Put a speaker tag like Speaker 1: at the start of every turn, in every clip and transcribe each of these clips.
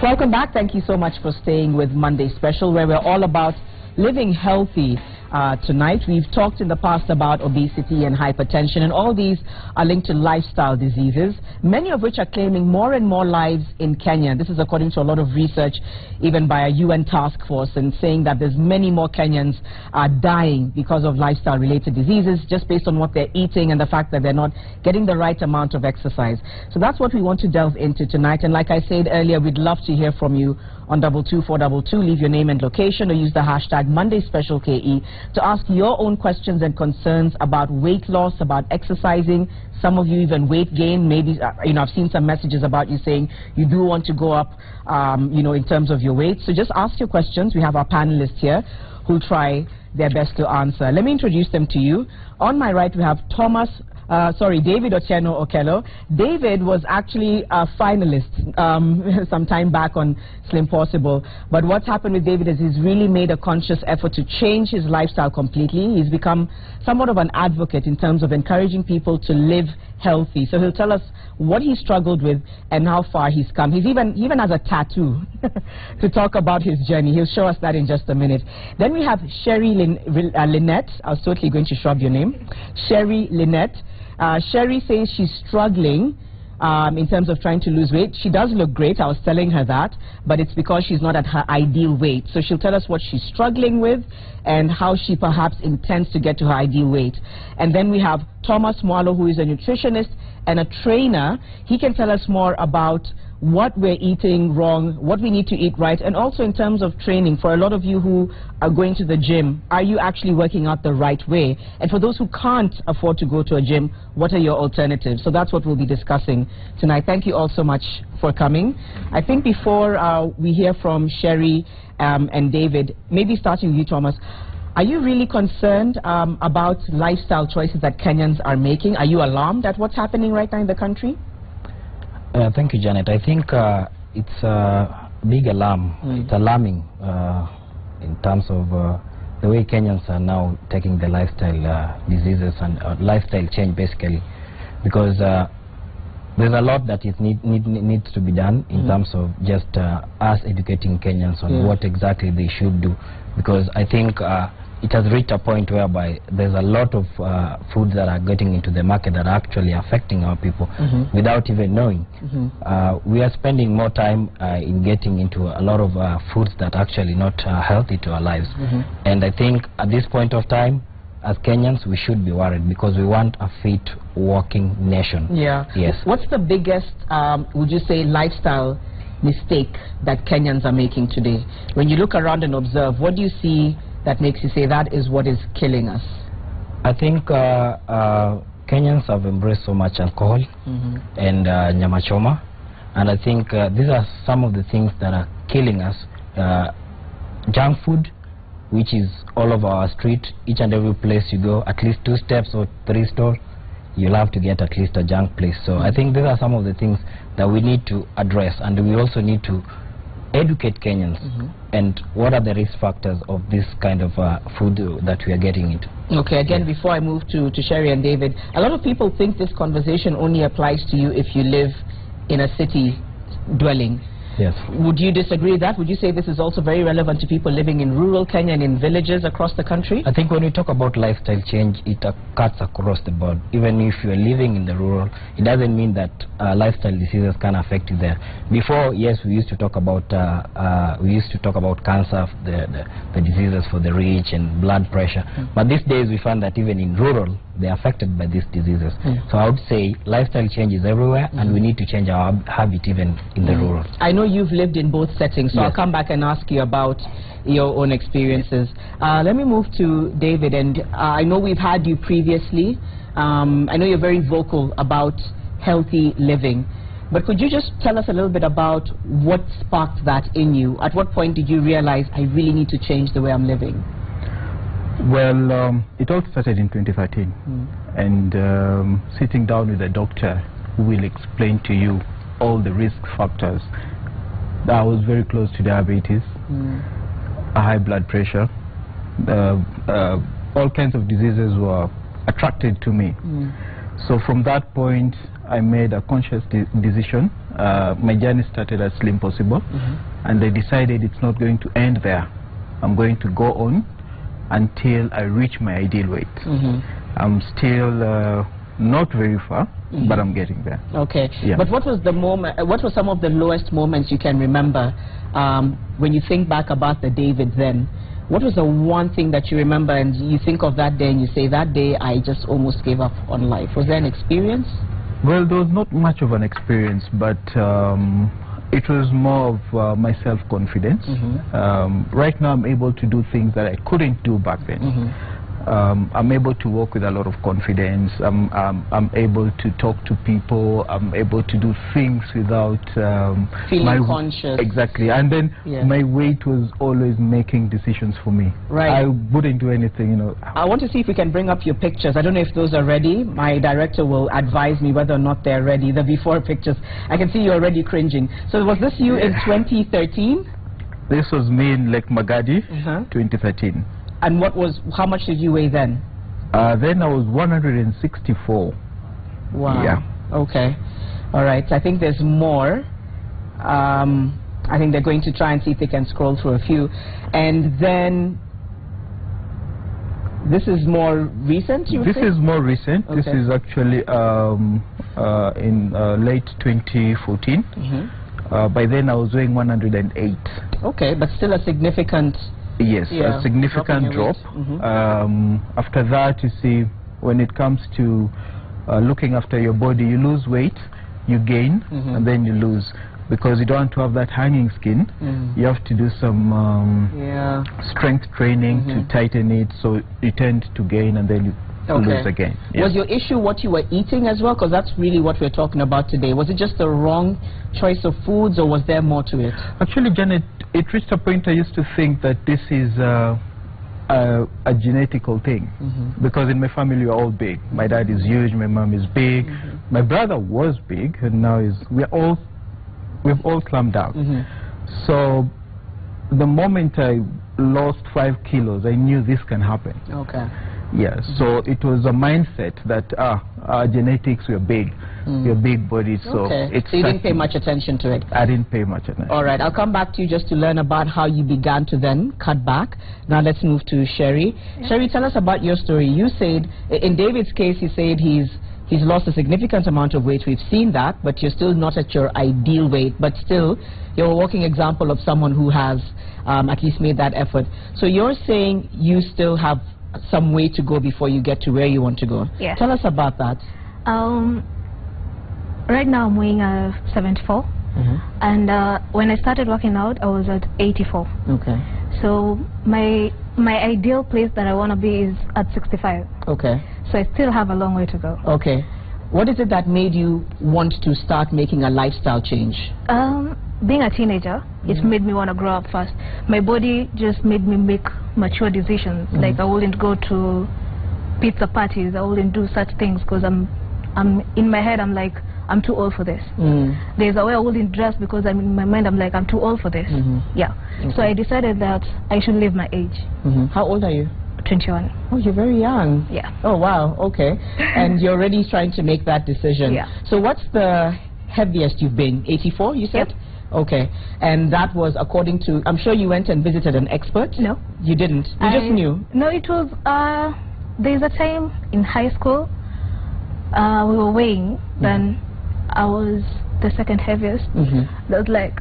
Speaker 1: Welcome back. Thank you so much for staying with Monday Special, where we're all about living healthy. Tonight, we've talked in the past about obesity and hypertension, and all these are linked to lifestyle diseases, many of which are claiming more and more lives in Kenya. This is according to a lot of research, even by a UN task force, and saying that there's many more Kenyans are dying because of lifestyle-related diseases, just based on what they're eating and the fact that they're not getting the right amount of exercise. So that's what we want to delve into tonight. And like I said earlier, we'd love to hear from you on 22422. Leave your name and location, or use the hashtag MondaySpecialKE to ask your own questions and concerns about weight loss, about exercising. Some of you even weight gain. Maybe I've seen some messages about you saying you do want to go up in terms of your weight. So just ask your questions. We have our panelists here who'll try their best to answer. Let me introduce them to you. On my right we have David Otieno Okello. David was actually a finalist some time back on Slim Possible. But what's happened with David is he's really made a conscious effort to change his lifestyle completely. He's become somewhat of an advocate in terms of encouraging people to live healthy. So he'll tell us what he struggled with and how far he's come. He even has a tattoo to talk about his journey. He'll show us that in just a minute. Then we have Sherry Lynette. I was totally going to shrub your name. Sherry Lynette. Sherry says she's struggling in terms of trying to lose weight. She does look great, I was telling her that, but it's because she's not at her ideal weight. So she'll tell us what she's struggling with and how she perhaps intends to get to her ideal weight. And then we have Thomas Mwalo, who is a nutritionist and a trainer. He can tell us more about what we're eating wrong, what we need to eat right, and also in terms of training. For a lot of you who are going to the gym, are you actually working out the right way? And for those who can't afford to go to a gym, what are your alternatives? So that's what we'll be discussing tonight. Thank you all so much for coming. I think before we hear from Sherry and David, maybe starting with you, Thomas, are you really concerned about lifestyle choices that Kenyans are making? Are you alarmed at what's happening right now in the country?
Speaker 2: Thank you, Janet. I think it's a big alarm. It's alarming in terms of the way Kenyans are now taking the lifestyle diseases and lifestyle change, basically, because there's a lot that needs to be done in terms of just us educating Kenyans on what exactly they should do, because I think it has reached a point whereby there's a lot of foods that are getting into the market that are actually affecting our people without even knowing. We are spending more time in getting into a lot of foods that are actually not healthy to our lives. And I think at this point of time, as Kenyans, we should be worried, because we want a fit, walking nation.
Speaker 1: Yeah.
Speaker 2: Yes.
Speaker 1: What's the biggest, would you say, lifestyle mistake that Kenyans are making today? When you look around and observe, what do you see that makes you say that is what is killing us?
Speaker 2: I think Kenyans have embraced so much alcohol and nyama choma, and I think these are some of the things that are killing us. Junk food, which is all over our street. Each and every place you go, at least 2 steps or 3 stores, you'll have to get at least a junk place. So I think these are some of the things that we need to address, and we also need to educate Kenyans and what are the risk factors of this kind of food that we are getting into.
Speaker 1: Okay, again, before I move to Sherry and David, a lot of people think this conversation only applies to you if you live in a city dwelling.
Speaker 2: Yes.
Speaker 1: Would you disagree with that? Would you say this is also very relevant to people living in rural Kenya and in villages across the country?
Speaker 2: I think when we talk about lifestyle change, it cuts across the board. Even if you are living in the rural, it doesn't mean that lifestyle diseases can affect you there. Before, yes, we used to talk about cancer, the diseases for the rich, and blood pressure. But these days we find that even in rural, they are affected by these diseases. So I would say lifestyle change is everywhere, and we need to change our habit even in the rural.
Speaker 1: I know you've lived in both settings, so I'll come back and ask you about your own experiences. Let me move to David, and I know we've had you previously. I know you're very vocal about healthy living, but could you just tell us a little bit about what sparked that in you? At what point did you realize, I really need to change the way I'm living?
Speaker 3: Well, it all started in 2013, and sitting down with a doctor who will explain to you all the risk factors. I was very close to diabetes, a high blood pressure, all kinds of diseases were attracted to me. So from that point, I made a conscious decision. My journey started at Slim Possible, and I decided it's not going to end there. I'm going to go on until I reach my ideal weight. I'm still not very far, but I'm getting there.
Speaker 1: Okay.
Speaker 3: Yeah.
Speaker 1: But what was the moment? What were some of the lowest moments you can remember when you think back about the David then? What was the one thing that you remember and you think of that day and you say, that day I just almost gave up on life? Was there an experience?
Speaker 3: Well, there was not much of an experience, but it was more of my self-confidence. Right now I'm able to do things that I couldn't do back then. I'm able to walk with a lot of confidence. I'm able to talk to people. I'm able to do things without
Speaker 1: feeling conscious.
Speaker 3: Exactly. And then my weight was always making decisions for me.
Speaker 1: Right.
Speaker 3: I wouldn't do anything, you know.
Speaker 1: I want to see if we can bring up your pictures. I don't know if those are ready. My director will advise me whether or not they're ready. The before pictures. I can see you're already cringing. So was this you in 2013?
Speaker 3: This was me in Lake Magadi, 2013.
Speaker 1: And how much did you weigh then?
Speaker 3: Then I was 164.
Speaker 1: Wow.
Speaker 3: Yeah.
Speaker 1: Okay. All right. I think there's more. I think they're going to try and see if they can scroll through a few. And then this is more recent, you would say?
Speaker 3: This is more recent.
Speaker 1: Okay.
Speaker 3: This is actually in late 2014. By then I was weighing 108.
Speaker 1: Okay, but still a significant...
Speaker 3: Yes, a significant drop. After that, you see, when it comes to looking after your body, you lose weight, you gain, and then you lose. Because you don't want to have that hanging skin, you have to do some strength training to tighten it, so you tend to gain and then you lose again.
Speaker 1: Was your issue what you were eating as well? Because that's really what we're talking about today. Was it just the wrong choice of foods, or was there more to it?
Speaker 3: Actually, Janet, it reached a point I used to think that this is a genetical thing. Because in my family we're all big. My dad is huge, my mom is big. My brother was big, and now we've all slumped down. So the moment I lost 5 kilos, I knew this can happen.
Speaker 1: Okay.
Speaker 3: Yeah, so it was a mindset that our genetics were big. We're big bodies, so it's...
Speaker 1: So you didn't pay much attention to it?
Speaker 3: I didn't pay much attention.
Speaker 1: All right, I'll come back to you just to learn about how you began to then cut back. Now let's move to Sherry. Sherry, tell us about your story. You said, in David's case, he said he's lost a significant amount of weight. We've seen that, but you're still not at your ideal weight. But still, you're a walking example of someone who has at least made that effort. So you're saying you still have some way to go before you get to where you want to go.
Speaker 4: Yes.
Speaker 1: Tell us about that.
Speaker 4: Right now I'm weighing 74. And when I started working out, I was at 84.
Speaker 1: Okay.
Speaker 4: So my ideal place that I want to be is at 65.
Speaker 1: Okay.
Speaker 4: So I still have a long way to go.
Speaker 1: Okay. What is it that made you want to start making a lifestyle change?
Speaker 4: Being a teenager, it made me want to grow up fast. My body just made me make mature decisions. Like I wouldn't go to pizza parties. I wouldn't do such things because I'm in my head. I'm like, I'm too old for this. There's a way I wouldn't dress because in my mind I'm like, I'm too old for this. Yeah. So I decided that I should leave my age.
Speaker 1: How old are you?
Speaker 4: 21.
Speaker 1: Oh, you're very young.
Speaker 4: Yeah.
Speaker 1: Oh, wow. Okay. And you're already trying to make that decision.
Speaker 4: Yeah.
Speaker 1: So what's the heaviest you've been? 84, you said?
Speaker 4: Yep.
Speaker 1: Okay. And that was according to, I'm sure you went and visited an expert?
Speaker 4: No.
Speaker 1: You didn't? You just knew?
Speaker 4: No, it was, there's a time in high school, we were weighing, then I was the second heaviest. That was like,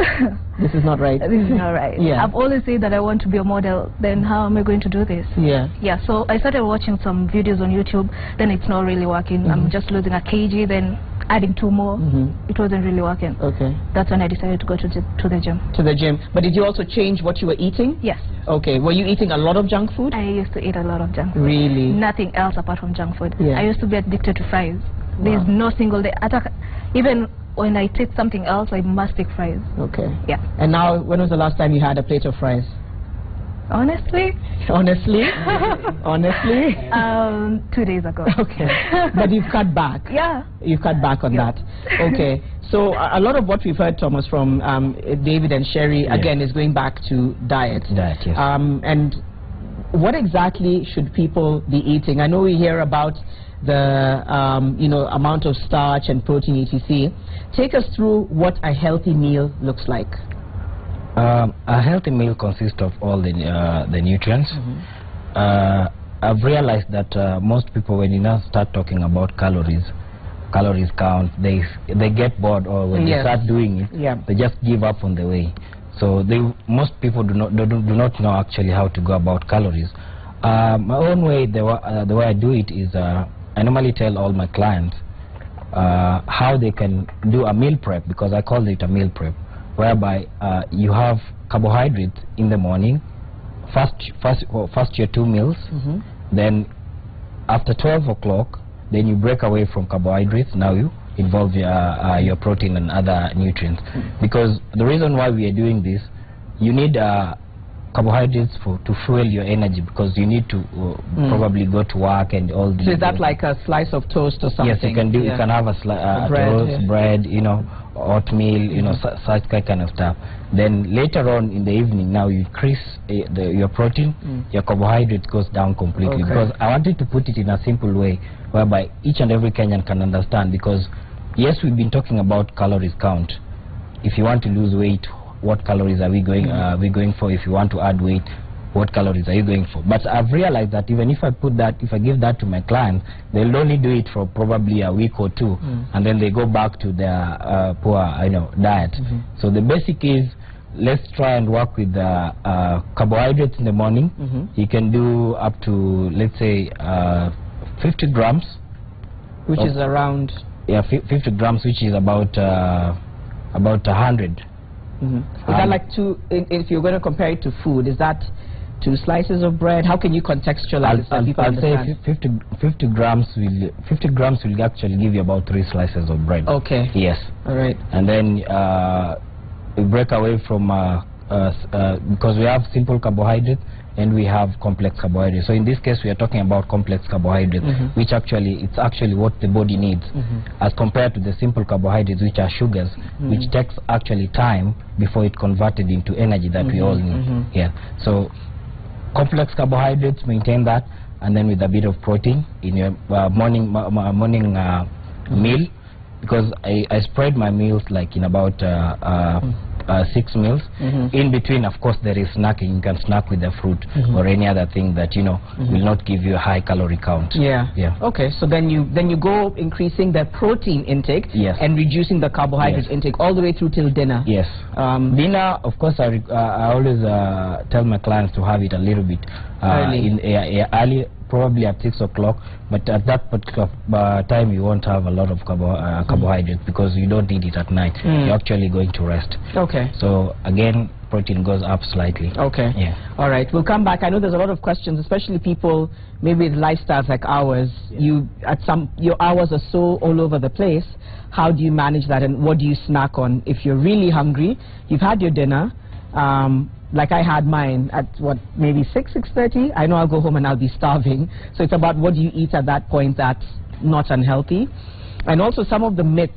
Speaker 1: this is not right.
Speaker 4: This is not right.
Speaker 1: Yeah.
Speaker 4: I've always said that I want to be a model, then how am I going to do this?
Speaker 1: Yeah.
Speaker 4: Yeah, so I started watching some videos on YouTube, then it's not really working. I'm just losing a kg, then adding 2 more. It wasn't really working.
Speaker 1: Okay.
Speaker 4: That's when I decided to go to the gym.
Speaker 1: To the gym. But did you also change what you were eating?
Speaker 4: Yes.
Speaker 1: Okay. Were you eating a lot of junk food?
Speaker 4: I used to eat a lot of junk food.
Speaker 1: Really?
Speaker 4: Nothing else apart from junk food.
Speaker 1: Yeah.
Speaker 4: I used to be addicted to fries. There's no single day. Even when I take something else, I must take fries.
Speaker 1: Okay.
Speaker 4: Yeah.
Speaker 1: And now, when was the last time you had a plate of fries?
Speaker 4: Honestly?
Speaker 1: Honestly? Honestly?
Speaker 4: 2 days ago.
Speaker 1: Okay. But you've cut back?
Speaker 4: Yeah.
Speaker 1: You've cut back on that? Okay. So a lot of what we've heard, Thomas, from David and Sherry, again, is going back to diet.
Speaker 2: Diet, yes.
Speaker 1: And what exactly should people be eating? I know we hear about the you know, amount of starch and protein, etc. Take us through what a healthy meal looks like.
Speaker 2: A healthy meal consists of all the nutrients. I've realized that most people, when you now start talking about calories count, they get bored, or when they start doing it, they just give up on the way. So most people do not know actually how to go about calories. My own way, the way I do it is I normally tell all my clients how they can do a meal prep, because I call it a meal prep, whereby you have carbohydrates in the morning, first your 2 meals, then after 12 o'clock, then you break away from carbohydrates. Now you involve your protein and other nutrients. Because the reason why we are doing this, you need carbohydrates to fuel your energy, because you need to probably go to work and all these.
Speaker 1: So is that like a slice of toast or something?
Speaker 2: Yes, you can do. You can have a
Speaker 1: bread,
Speaker 2: toast, bread, you know, oatmeal, you know, such kind of stuff. Then later on in the evening, now you increase your protein, your carbohydrate goes down completely. Because I wanted to put it in a simple way, whereby each and every Kenyan can understand. Because yes, we've been talking about calories count. If you want to lose weight, what calories are we going for? If you want to add weight, what calories are you going for? But I've realized that even if I give that to my clients, they'll only do it for probably a week or two, and then they go back to their poor, you know, diet. So the basic is, let's try and work with carbohydrates in the morning. You can do up to, let's say, 50 grams,
Speaker 1: which is around
Speaker 2: 50 grams, which is about 100.
Speaker 1: Is that like if you're going to compare it to food, is that 2 slices of bread? How can you contextualize it so people understand?
Speaker 2: Say 50 grams will actually give you about 3 slices of bread.
Speaker 1: Okay.
Speaker 2: Yes.
Speaker 1: All right.
Speaker 2: And then we break away from because we have simple carbohydrates and we have complex carbohydrates. So in this case, we are talking about complex carbohydrates, which it's actually what the body needs, as compared to the simple carbohydrates, which are sugars, which takes actually time before it converted into energy that we all need. Yeah. So complex carbohydrates, maintain that, and then with a bit of protein in your morning meal, because I spread my meals like in about 6 meals. In between, of course, there is snacking. You can snack with the fruit or any other thing that, you know, will not give you a high calorie count. Yeah.
Speaker 1: Okay, so then you go increasing the protein intake and reducing the carbohydrate intake all the way through till dinner.
Speaker 2: Yes. Dinner, of course, I always tell my clients to have it a little bit early, probably at 6 o'clock, but at that particular time you won't have a lot of carbohydrates, because you don't need it at night. You're actually going to rest. Okay. So again, protein goes up slightly.
Speaker 1: Okay.
Speaker 2: Yeah.
Speaker 1: All right. We'll come back. I know there's a lot of questions, especially people maybe with lifestyles like ours. Your hours are so all over the place. How do you manage that, and what do you snack on? If you're really hungry, you've had your dinner, like I had mine at maybe 6:30. I know I'll go home and I'll be starving. So it's about what do you eat at that point that's not unhealthy. And also some of the myths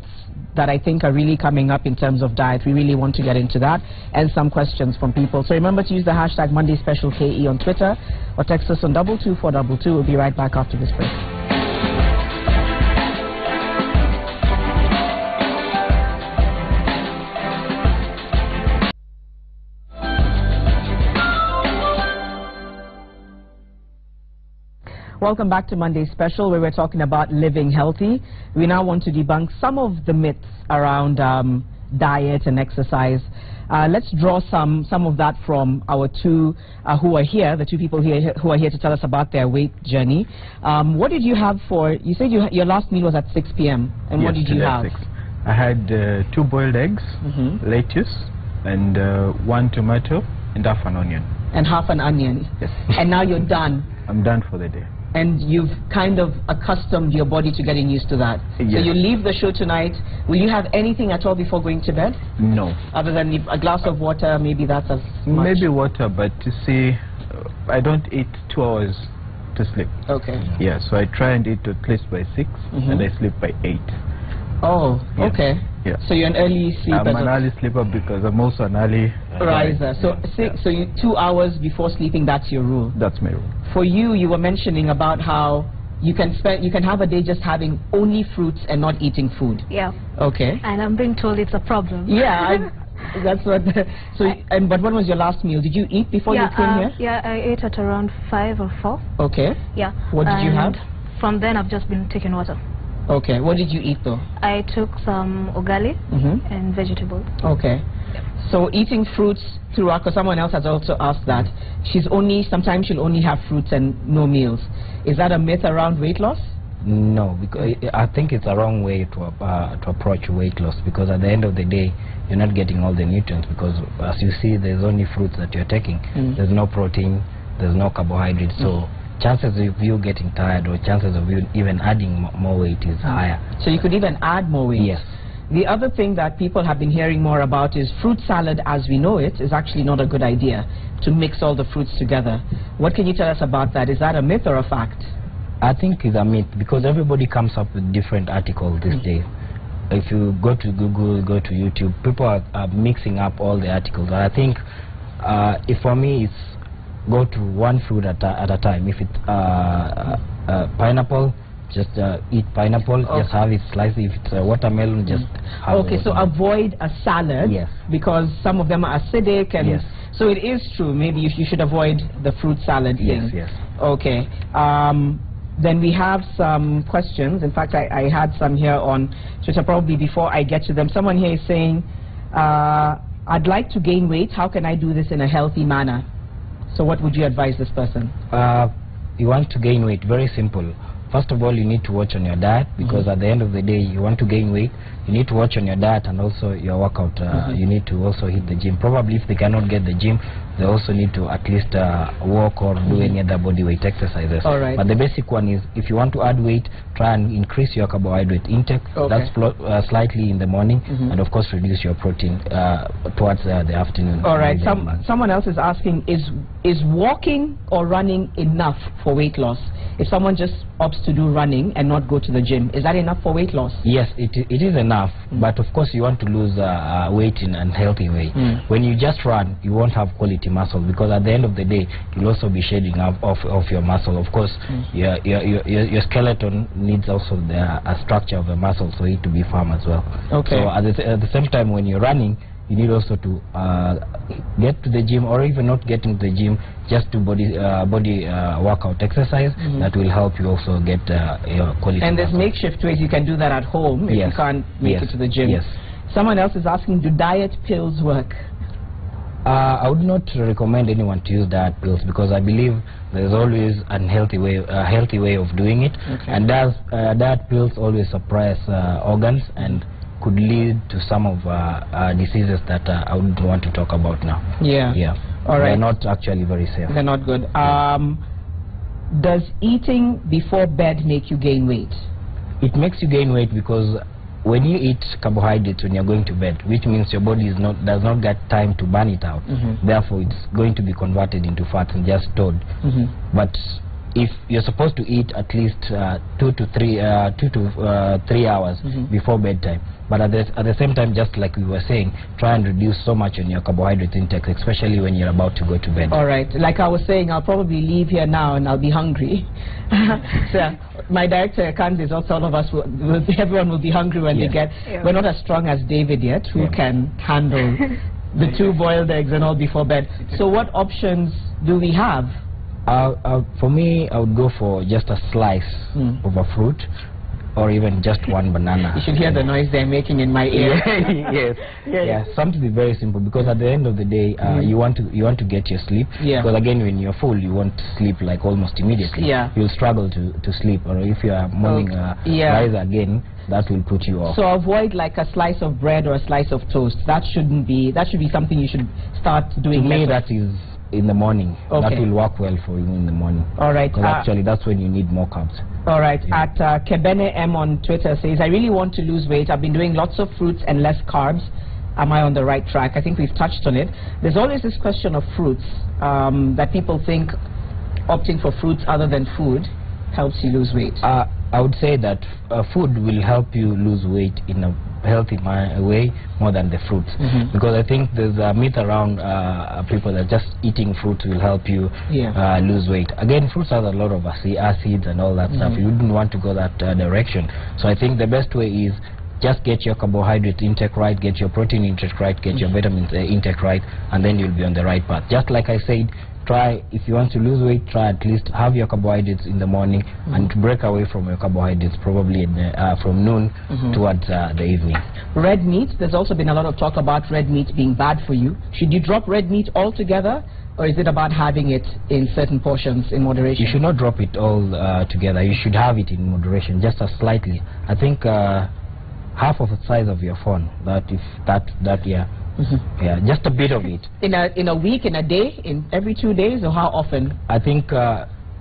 Speaker 1: that I think are really coming up in terms of diet. We really want to get into that, and some questions from people. So remember to use the hashtag MondaySpecialKE on Twitter, or text us on 22422. We'll be right back after this break. Welcome back to Monday Special, where we're talking about living healthy. We now want to debunk some of the myths around diet and exercise. Let's draw some of that from our two who are here, the two people here who are here to tell us about their weight journey. What did you have for, you said your last meal was at 6 p.m. and
Speaker 3: yes,
Speaker 1: what did you have?
Speaker 3: 6. I had 2 boiled eggs, lettuce, and 1 tomato, and half an onion.
Speaker 1: And half an onion?
Speaker 3: Yes.
Speaker 1: And now you're done?
Speaker 3: I'm done for the day.
Speaker 1: And you've kind of accustomed your body to getting used to that.
Speaker 3: Yes.
Speaker 1: So you leave the show tonight. Will you have anything at all before going to bed?
Speaker 3: No.
Speaker 1: Other than a glass of water, maybe that's as much?
Speaker 3: Maybe water, but you see, I don't eat 2 hours to sleep.
Speaker 1: Okay.
Speaker 3: Yeah, so I try and eat at least by 6, and I sleep by 8.
Speaker 1: Oh,
Speaker 3: Yes.
Speaker 1: okay.
Speaker 3: Yeah.
Speaker 1: So you're an early sleeper.
Speaker 3: I'm an early sleeper because I'm also an early
Speaker 1: riser. So
Speaker 3: Yeah.
Speaker 1: so you 2 hours before sleeping, that's your rule.
Speaker 3: That's my rule.
Speaker 1: For you, you were mentioning about how you can have a day just having only fruits and not eating food.
Speaker 4: Yeah.
Speaker 1: Okay.
Speaker 4: And I'm being told it's a problem.
Speaker 1: Yeah, that's what. But when was your last meal? Did you eat before
Speaker 4: yeah,
Speaker 1: you came here?
Speaker 4: Yeah, I ate at around 5 or 4.
Speaker 1: Okay.
Speaker 4: Yeah.
Speaker 1: What did you have?
Speaker 4: From then I've just been taking water.
Speaker 1: Okay. What did you eat though?
Speaker 4: I took some ugali and vegetables.
Speaker 1: Okay. So eating fruits throughout, because someone else has also asked that, sometimes she'll only have fruits and no meals. Is that a myth around weight loss?
Speaker 2: No, because I think it's a wrong way to approach weight loss, because at the end of the day, you're not getting all the nutrients, because as you see, there's only fruits that you're taking. There's no protein, there's no carbohydrates, so chances of you getting tired or chances of you even adding more weight is higher.
Speaker 1: So you could even add more weight?
Speaker 2: Yes.
Speaker 1: The other thing that people have been hearing more about is fruit salad as we know it is actually not a good idea to mix all the fruits together. What can you tell us about that? Is that a myth or a fact?
Speaker 2: I think it's a myth, because everybody comes up with different articles these days. If you go to Google, go to YouTube, people are mixing up all the articles. And I think if for me it's go to one fruit at a time. If it's pineapple, just eat pineapple, just have it sliced. If it's a watermelon, just have
Speaker 1: Okay, so avoid a salad,
Speaker 2: yes,
Speaker 1: because some of them are acidic, and
Speaker 2: yes,
Speaker 1: so it is true. Maybe you should avoid the fruit salad thing.
Speaker 2: Yes, yes.
Speaker 1: Okay. Then we have some questions. In fact, I had some here on Twitter probably before I get to them. Someone here is saying, I'd like to gain weight. How can I do this in a healthy manner? So what would you advise this person?
Speaker 2: You want to gain weight, very simple. First of all, you need to watch on your diet, because at the end of the day, you want to gain weight, you need to watch on your diet and also your workout. You need to also hit the gym. Probably if they cannot get the gym, they also need to at least walk or do any other body weight exercises.
Speaker 1: All right.
Speaker 2: But the basic one is, if you want to add weight, try and increase your carbohydrate intake.
Speaker 1: Okay.
Speaker 2: That's slightly in the morning, and of course reduce your protein towards the afternoon.
Speaker 1: All right. Someone else is asking, is walking or running enough for weight loss? If someone just opts to do running and not go to the gym, is that enough for weight loss?
Speaker 2: Yes, it is enough, but of course you want to lose weight in a healthy way. When you just run, you won't have quality muscle, because at the end of the day, you'll also be shedding off your muscle. Of course, your skeleton needs also a structure of the muscle for it to be firm as well.
Speaker 1: Okay.
Speaker 2: So at the same time, when you're running, you need also to get to the gym, or even not getting to the gym, just do body workout exercise. That will help you also get your quality.
Speaker 1: And there's
Speaker 2: muscle.
Speaker 1: makeshift ways you can do that at home if you can't make it to the gym.
Speaker 2: Yes.
Speaker 1: Someone else is asking, do diet pills work?
Speaker 2: I would not recommend anyone to use diet pills, because I believe there's always a healthy way of doing it.
Speaker 1: Okay.
Speaker 2: And diet pills always suppress organs and could lead to some of diseases that I wouldn't want to talk about now.
Speaker 1: Yeah.
Speaker 2: Yeah.
Speaker 1: All right.
Speaker 2: They're not actually very safe.
Speaker 1: They're not good. Does eating before bed make you gain weight?
Speaker 2: It makes you gain weight because when you eat carbohydrates when you're going to bed, which means your body does not get time to burn it out. Therefore, it's going to be converted into fat and just stored. But if you're supposed to eat at least 2 to 3 hours before bedtime, but at the same time, just like we were saying, try and reduce so much on your carbohydrate intake, especially when you're about to go to bed.
Speaker 1: All right. Like I was saying, I'll probably leave here now and I'll be hungry. So my director, Candice, also all of us, everyone will be hungry when they get... We're not as strong as David yet, who can handle the 2 boiled eggs and all before bed. So what options do we have?
Speaker 2: For me, I would go for just a slice of a fruit, or even just 1 banana.
Speaker 1: You should hear the noise they're making in my ear.
Speaker 2: Yes. Yeah, something very simple, because at the end of the day, you want to get your sleep. Because again, when you're full, you want to sleep like almost immediately. You'll struggle to sleep, or if you are morning riser again, that will put you off.
Speaker 1: So avoid like a slice of bread or a slice of toast. That should be something you should start doing.
Speaker 2: To me, that is in the morning. That will work well for you in the morning.
Speaker 1: All right.
Speaker 2: Because actually, that's when you need more carbs.
Speaker 1: All right. At Kebene M on Twitter says, I really want to lose weight. I've been doing lots of fruits and less carbs. Am I on the right track? I think we've touched on it. There's always this question of fruits that people think opting for fruits other than food helps you lose weight.
Speaker 2: I would say that food will help you lose weight in a healthy way more than the fruits, because I think there's a myth around people that just eating fruits will help you lose weight. Again, fruits have a lot of acids and all that stuff. You wouldn't want to go that direction. So I think the best way is just get your carbohydrate intake right, get your protein intake right, get your vitamins intake right, and then you'll be on the right path. Just like I said, try, if you want to lose weight, try at least have your carbohydrates in the morning and to break away from your carbohydrates probably in the, from noon towards the evening.
Speaker 1: Red meat, there's also been a lot of talk about red meat being bad for you. Should you drop red meat altogether, or is it about having it in certain portions in moderation?
Speaker 2: You should not drop it all together. You should have it in moderation, just a slightly. I think half of the size of your phone, yeah, just a bit of it.
Speaker 1: In a week, in a day, in every 2 days, or how often?
Speaker 2: I think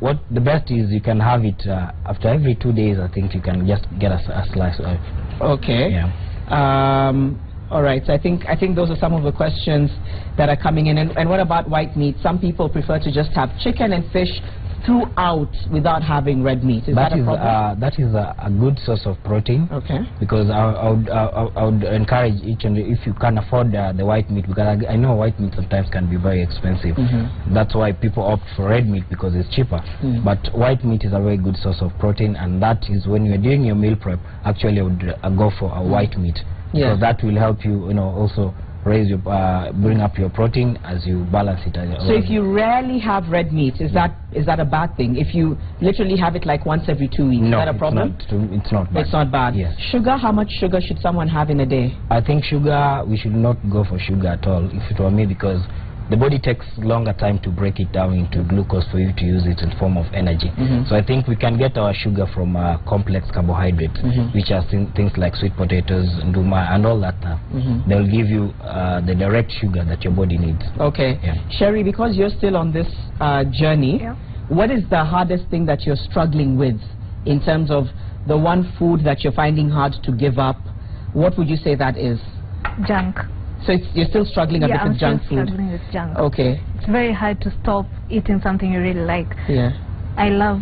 Speaker 2: what the best is you can have it after every 2 days. I think you can just get a slice of it.
Speaker 1: Okay.
Speaker 2: Yeah.
Speaker 1: All right. So I think those are some of the questions that are coming in. And what about white meat? Some people prefer to just have chicken and fish throughout without having red meat. Is that a problem?
Speaker 2: That is a good source of protein.
Speaker 1: Okay.
Speaker 2: Because I would encourage each and if you can afford the white meat, because I know white meat sometimes can be very expensive. That's why people opt for red meat because it's cheaper. But white meat is a very good source of protein, and that is when you're doing your meal prep. Actually, I would go for a white meat because that will help you, also raise your bring up your protein as you balance it.
Speaker 1: So if you rarely have red meat, is that a bad thing? If you literally have it like once every 2 weeks,
Speaker 2: no,
Speaker 1: is that a problem?
Speaker 2: It's not bad.
Speaker 1: It's not bad.
Speaker 2: Yes.
Speaker 1: Sugar, how much sugar should someone have in a day?
Speaker 2: I think sugar, we should not go for sugar at all, if it were me, because the body takes longer time to break it down into glucose for you to use it in form of energy. So I think we can get our sugar from complex carbohydrates, which are things like sweet potatoes, nduma, and all that stuff. They'll give you the direct sugar that your body needs.
Speaker 1: Okay.
Speaker 2: Yeah.
Speaker 1: Sherry, because you're still on this journey, what is the hardest thing that you're struggling with in terms of the one food that you're finding hard to give up? What would you say that is?
Speaker 4: Junk.
Speaker 1: So you're still struggling a bit with junk food?
Speaker 4: Yeah, I'm still struggling with junk.
Speaker 1: Okay.
Speaker 4: It's very hard to stop eating something you really like.
Speaker 1: Yeah.
Speaker 4: I love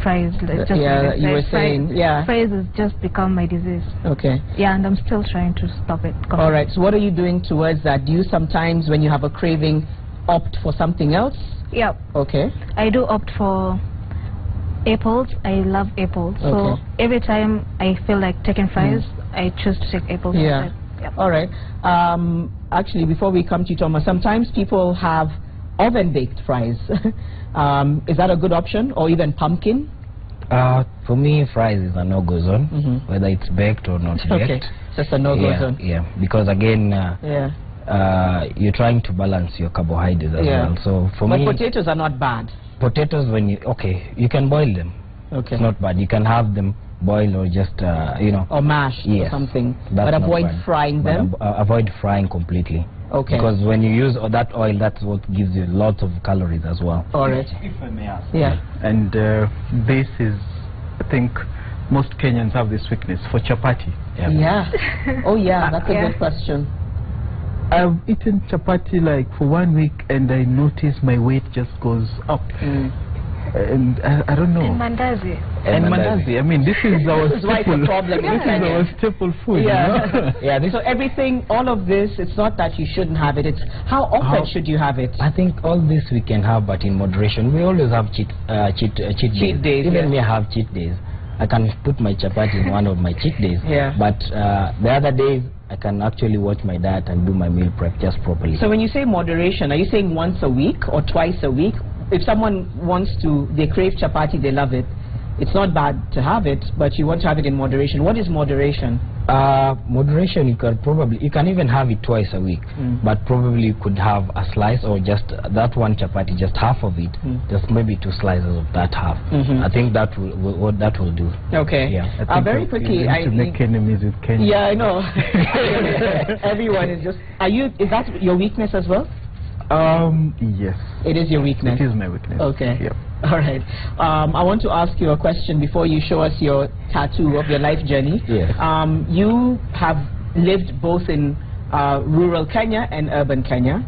Speaker 4: fries. Just
Speaker 1: yeah, you were saying,
Speaker 4: fries has just become my disease.
Speaker 1: Okay.
Speaker 4: Yeah, and I'm still trying to stop it.
Speaker 1: All right. So what are you doing towards that? Do you sometimes, when you have a craving, opt for something else?
Speaker 4: Yeah.
Speaker 1: Okay.
Speaker 4: I do opt for apples. I love apples. So every time I feel like taking fries, I choose to take apples instead. Yep.
Speaker 1: All right. Actually, before we come to you, Thomas, sometimes people have oven-baked fries. Is that a good option, or even pumpkin?
Speaker 2: For me, fries is a no-go zone, whether it's baked or not baked.
Speaker 1: Okay, just a no-go zone.
Speaker 2: Yeah, because again, you're trying to balance your carbohydrates as well. So for me,
Speaker 1: but potatoes are not bad.
Speaker 2: Potatoes, when you can boil them.
Speaker 1: Okay.
Speaker 2: It's not bad. You can have them boil or just
Speaker 1: or mashed or something. But avoid frying them.
Speaker 2: Avoid frying completely.
Speaker 1: Okay.
Speaker 2: Because when you use that oil, that's what gives you lots of calories as well.
Speaker 1: All right.
Speaker 3: If I may ask.
Speaker 1: Yeah.
Speaker 3: And this is, I think, most Kenyans have this weakness for chapati.
Speaker 1: Yeah. Oh yeah, that's a good question.
Speaker 3: I've eaten chapati like for 1 week, and I notice my weight just goes up. And I don't know.
Speaker 4: And mandazi.
Speaker 3: And mandazi. I mean, this is our
Speaker 1: this is why it's a problem.
Speaker 3: This is our staple food.
Speaker 1: Yeah. So everything, all of this, it's not that you shouldn't have it. It's how often should you have it?
Speaker 2: I think all this we can have, but in moderation. We always have cheat days. Even me have cheat days. I can put my chapati in one of my cheat days.
Speaker 1: Yeah.
Speaker 2: But the other days, I can actually watch my diet and do my meal prep just properly.
Speaker 1: So when you say moderation, are you saying once a week or twice a week? If someone wants to, they crave chapati, they love it, it's not bad to have it, but you want to have it in moderation. What is moderation?
Speaker 2: Moderation, you can even have it twice a week, but probably you could have a slice or just that one chapati, just half of it, just maybe 2 slices of that half. I think that will do.
Speaker 1: Okay.
Speaker 2: Yeah.
Speaker 1: Very quickly,
Speaker 3: to make enemies with Kenya.
Speaker 1: Yeah, I know. Everyone is just. Is that your weakness as well?
Speaker 3: Yes.
Speaker 1: It is your weakness.
Speaker 3: It is my weakness.
Speaker 1: Okay.
Speaker 3: Yep.
Speaker 1: All right. I want to ask you a question before you show us your tattoo of your life journey.
Speaker 2: Yes.
Speaker 1: You have lived both in rural Kenya and urban Kenya.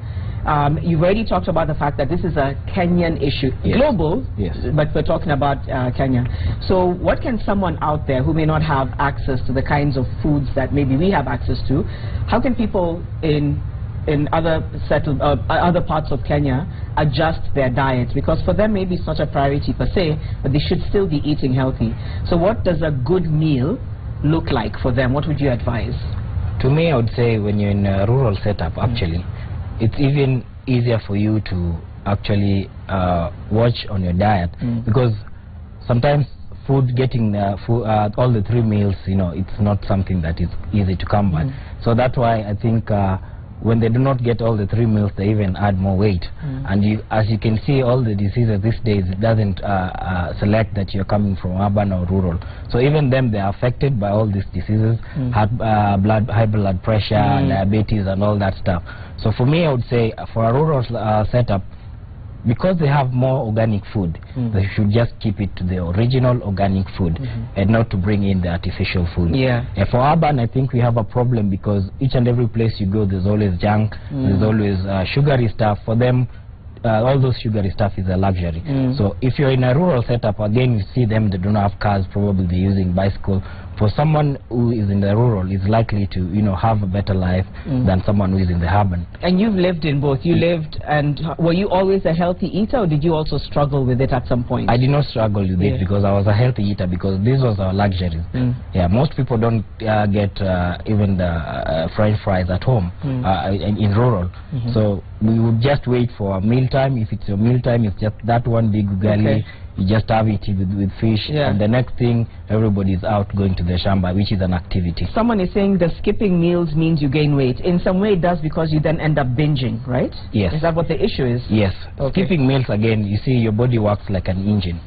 Speaker 1: You've already talked about the fact that this is a Kenyan issue,
Speaker 2: Yes.
Speaker 1: global,
Speaker 2: Yes.
Speaker 1: but we're talking about Kenya. So what can someone out there who may not have access to the kinds of foods that maybe we have access to, how can people in other other parts of Kenya adjust their diets? Because for them maybe it's not a priority per se, but they should still be eating healthy. So what does a good meal look like for them? What would you advise?
Speaker 2: To me, I would say when you're in a rural setup, actually, it's even easier for you to actually watch on your diet, because sometimes food, getting all the 3 meals, you know, it's not something that is easy to come by. So that's why I think when they do not get all the 3 meals, they even add more weight. And as you can see, all the diseases these days, it doesn't select that you're coming from urban or rural. So even them, they are affected by all these diseases, high blood pressure, diabetes, and all that stuff. So for me, I would say for a rural setup, because they have more organic food, they should just keep it to the original organic food and not to bring in the artificial food. For urban, I think we have a problem because each and every place you go, there's always junk, there's always sugary stuff. For them, all those sugary stuff is a luxury. So if you're in a rural setup, again, you see them, they don't have cars, probably they're using bicycle. For someone who is in the rural, is likely to, you know, have a better life than someone who is in the urban. And
Speaker 1: you've lived in both. You lived, and were you always a healthy eater, or did you also struggle with it at some point?
Speaker 2: I did not struggle with it because I was a healthy eater, because this was our luxuries. Yeah, most people don't get even the French fries at home in rural. So we would just wait for a meal time. If it's your meal time, it's just that one big ugali. You just have it with fish, and the next thing, everybody's out going to the shamba, which is an activity.
Speaker 1: Someone is saying the skipping meals means you gain weight. In some way it does, because you then end up binging, right?
Speaker 2: Yes.
Speaker 1: Is that what the issue is?
Speaker 2: Yes. Skipping meals, again, you see your body works like an engine.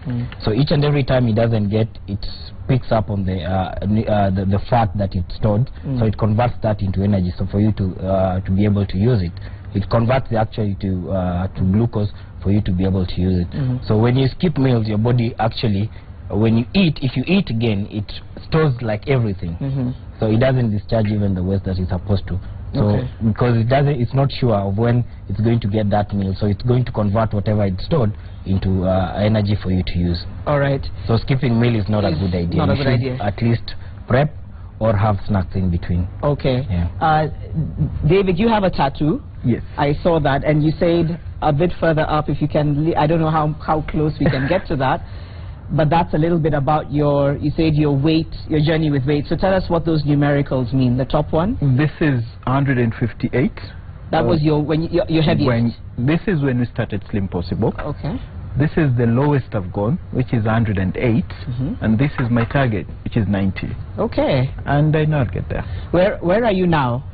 Speaker 2: So each and every time it doesn't get, it picks up on the fat that it stored, so it converts that into energy. So for you to be able to use it, it converts actually to glucose for you to be able to use it. So when you skip meals, your body actually, when you eat, if you eat again, it stores like everything. So it doesn't discharge even the waste that it's supposed to. So because it's not sure of when it's going to get that meal, so it's going to convert whatever it stored into energy for you to use.
Speaker 1: All right.
Speaker 2: So skipping meal is not a good idea.
Speaker 1: Not a good idea.
Speaker 2: At least prep or have snacks in between.
Speaker 1: Okay.
Speaker 2: Yeah.
Speaker 1: David, you have a tattoo.
Speaker 3: Yes.
Speaker 1: I saw that, and you said a bit further up, if you can, I don't know how close we can get to that, but that's a little bit about you said your weight, your journey with weight. So tell us what those numericals mean. The top one?
Speaker 3: This is 158.
Speaker 1: That was your heaviest?
Speaker 3: This is when we started Slim Possible.
Speaker 1: Okay.
Speaker 3: This is the lowest I've gone, which is 108, and this is my target, which is 90.
Speaker 1: Okay.
Speaker 3: And I know I'll get there.
Speaker 1: Where are you now?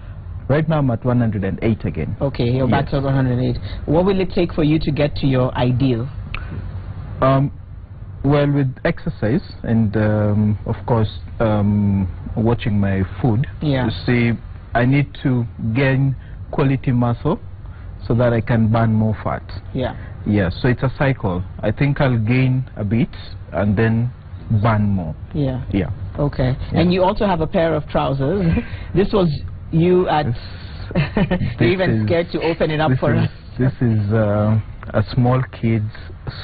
Speaker 3: Right now I'm at 108 again.
Speaker 1: Okay, you're back to 108. What will it take for you to get to your ideal?
Speaker 3: Well, with exercise and of course watching my food, you see, I need to gain quality muscle so that I can burn more fat. Yeah, so it's a cycle. I think I'll gain a bit and then burn more. Yeah.
Speaker 1: Okay. And you also have a pair of trousers. This was you at you're even scared to open it up for us.
Speaker 3: This is a small kid's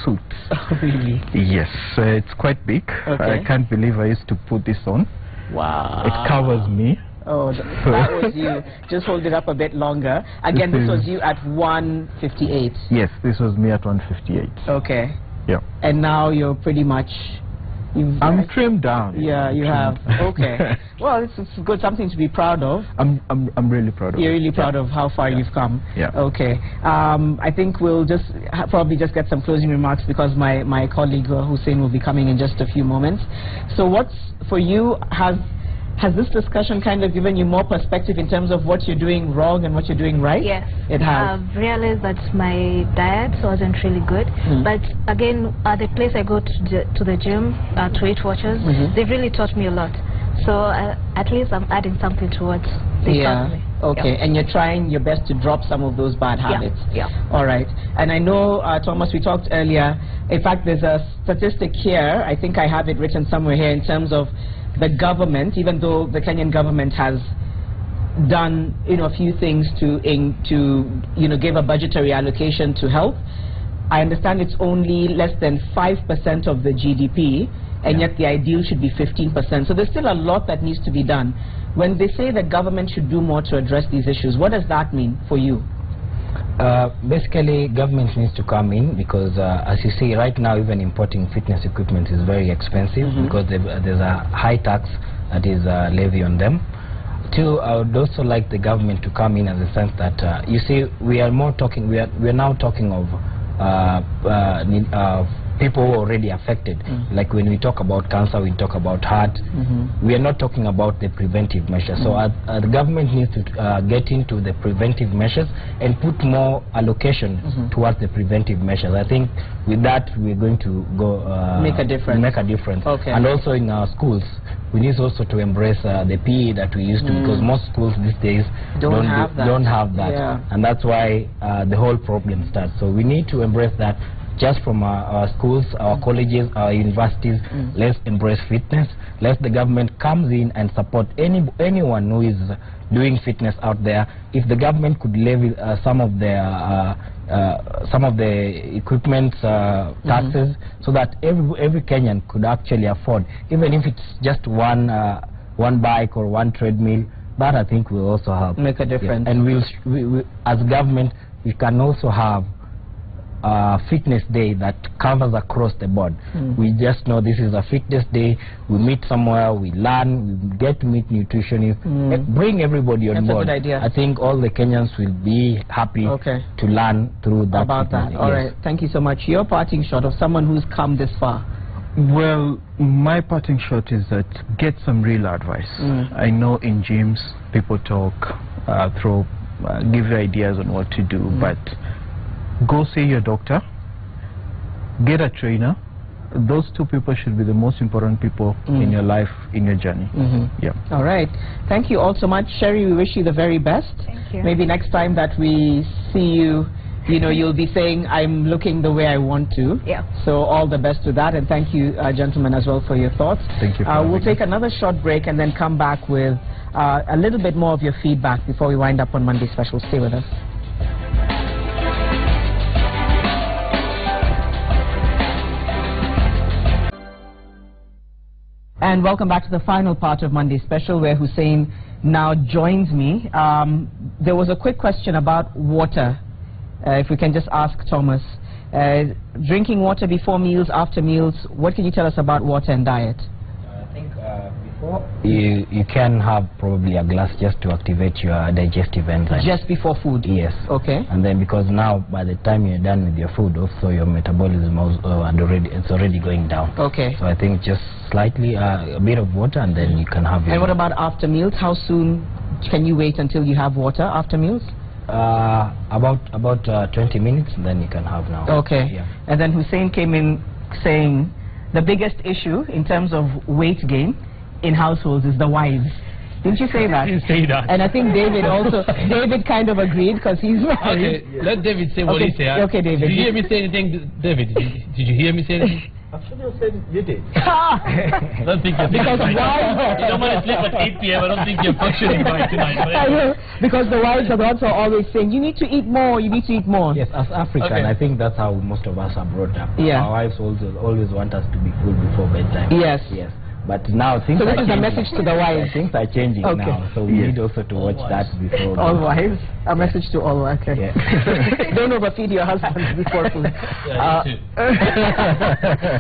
Speaker 3: suit.
Speaker 1: Oh, really?
Speaker 3: Yes, it's quite big. I can't believe I used to put this on.
Speaker 1: Wow.
Speaker 3: It covers me.
Speaker 1: Oh, that was you. Just hold it up a bit longer. Again, this was you at 158.
Speaker 3: Yes, this was me at 158.
Speaker 1: Okay.
Speaker 3: Yeah.
Speaker 1: And now you're pretty much...
Speaker 3: I'm trimmed down.
Speaker 1: Yeah, you have. Okay. Well, it's good, something to be proud of.
Speaker 3: I'm really proud of it.
Speaker 1: You're really proud of how far you've come.
Speaker 3: Yeah.
Speaker 1: Okay. I think we'll just probably just get some closing remarks, because my colleague Hussein will be coming in just a few moments. So what's for you, has this discussion kind of given you more perspective in terms of what you're doing wrong and what you're doing right?
Speaker 4: Yes.
Speaker 1: It has.
Speaker 4: I've realized that my diet wasn't really good. But again, the place I go to the gym, to Weight Watchers, they've really taught me a lot. So at least I'm adding something to what they taught me.
Speaker 1: Okay, and you're trying your best to drop some of those bad habits. All right. And I know, Thomas, we talked earlier. In fact, there's a statistic here. I think I have it written somewhere here in terms of the government, even though the Kenyan government has done, a few things to give a budgetary allocation to health. I understand it's only less than 5% of the GDP, and yet the ideal should be 15%. So there's still a lot that needs to be done. When they say that government should do more to address these issues, what does that mean for you?
Speaker 2: Basically, government needs to come in because, as you see, right now even importing fitness equipment is very expensive because there's a high tax that is levied on them. Two, I would also like the government to come in in the sense that, you see, we are now talking of people who are already affected. Like when we talk about cancer, we talk about heart. We are not talking about the preventive measures. So the government needs to get into the preventive measures and put more allocation towards the preventive measures. I think with that we're going to go
Speaker 1: make a difference.
Speaker 2: Okay. And also in our schools, we need also to embrace the PE that we used to, because most schools these days don't have that.
Speaker 1: Yeah.
Speaker 2: And that's why the whole problem starts. So we need to embrace that. Just from our schools, our colleges, our universities, let's embrace fitness. Let the government comes in and support anyone who is doing fitness out there. If the government could levy some of the equipment taxes, so that every Kenyan could actually afford, even if it's just one bike or one treadmill, that I think will also help
Speaker 1: make a difference.
Speaker 2: Yeah. And we as government, we can also have fitness day that covers across the board. We just know this is a fitness day. We meet somewhere, we learn, we get to meet nutritionists, bring everybody on board.
Speaker 1: That's a good idea.
Speaker 2: I think all the Kenyans will be happy to learn through that.
Speaker 1: About that. All right. Thank you so much. Your parting shot of someone who's come this far.
Speaker 3: Well, my parting shot is that get some real advice. I know in gyms people talk, give you ideas on what to do, but go see your doctor, get a trainer. Those two people should be the most important people in your life, in your journey. Yeah.
Speaker 1: All right. Thank you all so much. Sherry, we wish you the very best.
Speaker 4: Thank you.
Speaker 1: Maybe next time that we see you, you'll be saying, I'm looking the way I want to.
Speaker 4: Yeah.
Speaker 1: So all the best to that. And thank you, gentlemen, as well for your thoughts.
Speaker 3: Thank you.
Speaker 1: We'll take another short break and then come back with a little bit more of your feedback before we wind up on Monday Special. Stay with us. And welcome back to the final part of Monday Special, where Hussein now joins me. There was a quick question about water. If we can just ask Thomas. Drinking water before meals, after meals, what can you tell us about water and diet?
Speaker 2: I think before you can have probably a glass just to activate your digestive enzymes.
Speaker 1: Just before food?
Speaker 2: Yes.
Speaker 1: Okay.
Speaker 2: And then because now by the time you're done with your food, also your metabolism it's already going down.
Speaker 1: Okay.
Speaker 2: So I think just slightly a bit of water, and then you can have your...
Speaker 1: And what about after meals? How soon can you wait until you have water after meals?
Speaker 2: About 20 minutes, and then you can have now.
Speaker 1: Okay.
Speaker 2: Yeah.
Speaker 1: And then Hussein came in saying the biggest issue in terms of weight gain in households is the wives. Didn't you say that?
Speaker 5: I didn't say that.
Speaker 1: And I think David also, David kind of agreed because he's married.
Speaker 5: Okay, let David say what he said.
Speaker 1: Okay, David.
Speaker 5: Did you hear me say anything, David? Did you hear me say anything?
Speaker 3: Actually, you said you did.
Speaker 5: I don't think you're
Speaker 1: Because
Speaker 5: right.
Speaker 1: wives...
Speaker 5: You don't want to sleep at 8 p.m. I don't think you're functioning right tonight.
Speaker 1: I know, because the wives are also always saying, you need to eat more, you need to eat more.
Speaker 2: Yes, as African, I think that's how most of us are brought up.
Speaker 1: Yeah.
Speaker 2: Our wives always want us to be full before bedtime.
Speaker 1: Yes.
Speaker 2: Yes. But now things
Speaker 1: So
Speaker 2: are
Speaker 1: this is a
Speaker 2: changing.
Speaker 1: message to the wives.
Speaker 2: Things are changing now, so we need also to watch that before.
Speaker 1: All wives? A message to all wives. Okay.
Speaker 2: Yeah.
Speaker 1: Don't overfeed your husbands before food.
Speaker 5: Yeah, you too.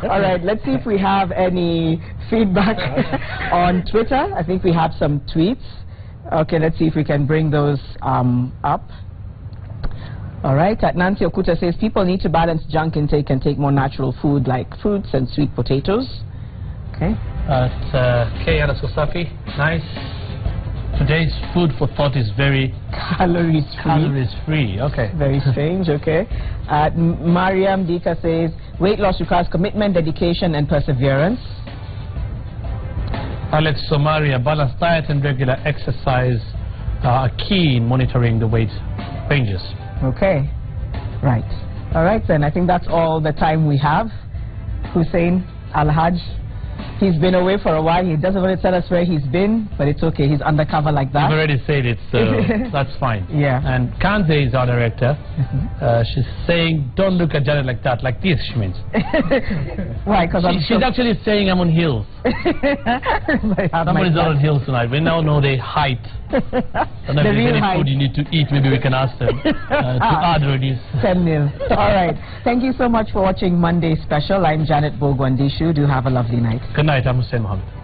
Speaker 1: All right, let's see if we have any feedback on Twitter. I think we have some tweets. Okay, let's see if we can bring those up. All right, Nancy Okuta says people need to balance junk intake and take more natural food like fruits and sweet potatoes. Okay.
Speaker 5: K.Sosafi, nice. Today's food for thought is very
Speaker 1: Calories free.
Speaker 5: Okay.
Speaker 1: Very strange, okay. Mariam Dika says, weight loss requires commitment, dedication, and perseverance.
Speaker 5: Alex Somaria, balanced diet and regular exercise are key in monitoring the weight ranges.
Speaker 1: Okay. Right. All right, then. I think that's all the time we have. Hussein, Alhaj, He's been away for a while. He doesn't want to tell us where he's been, but it's okay. He's undercover like that.
Speaker 5: You've already said it, so that's fine.
Speaker 1: Yeah.
Speaker 5: And Kante is our director. She's saying, don't look at Janet like that, like this, she means.
Speaker 1: Why? Because
Speaker 5: she's actually saying I'm on heels. Somebody's not on heels tonight. We now know the height. And if there's any food you need to eat, maybe we can ask them to add reduce.
Speaker 1: 10-0. All right. Thank you so much for watching Monday Special. I'm Janet Bogwandishu. Do have a lovely night.
Speaker 5: Good night. I'm Hussein Mohammed.